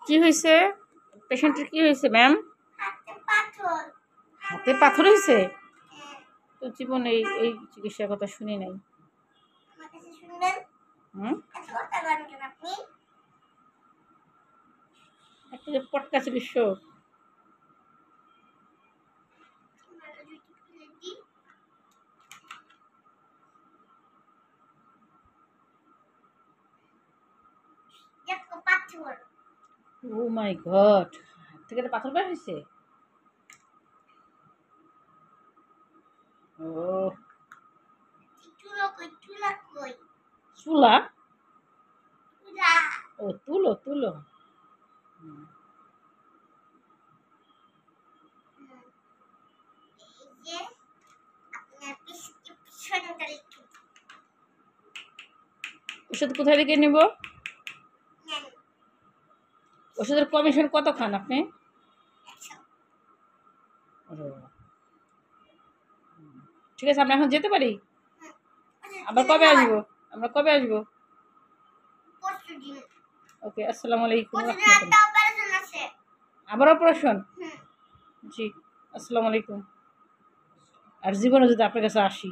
কি হয়েছে? পেশেন্টের কি হয়েছে ম্যাম? হাতে পাথর হয়েছে? তো জীবনে এই চিকিৎসার কথা শুনি নাই। একটা যে পটকা চিকিৎসা ও মাই গড, হাত থেকে তো পাথর বের হয়েছে। ও চুলা? ও তুলো তুলো। ওষুধ কোথায় থেকে নিব? ওষুধের কমিশন কত খান আপনি? ঠিক আছে, আমরা এখন যেতে পারি? আবার কবে আসবো? আমরা কবে আসবো? ওকে, আসসালামু আলাইকুম। আবার অপারেশন? জি, আসসালামু আলাইকুম। আর জীবনে যদি আপনার কাছে আসি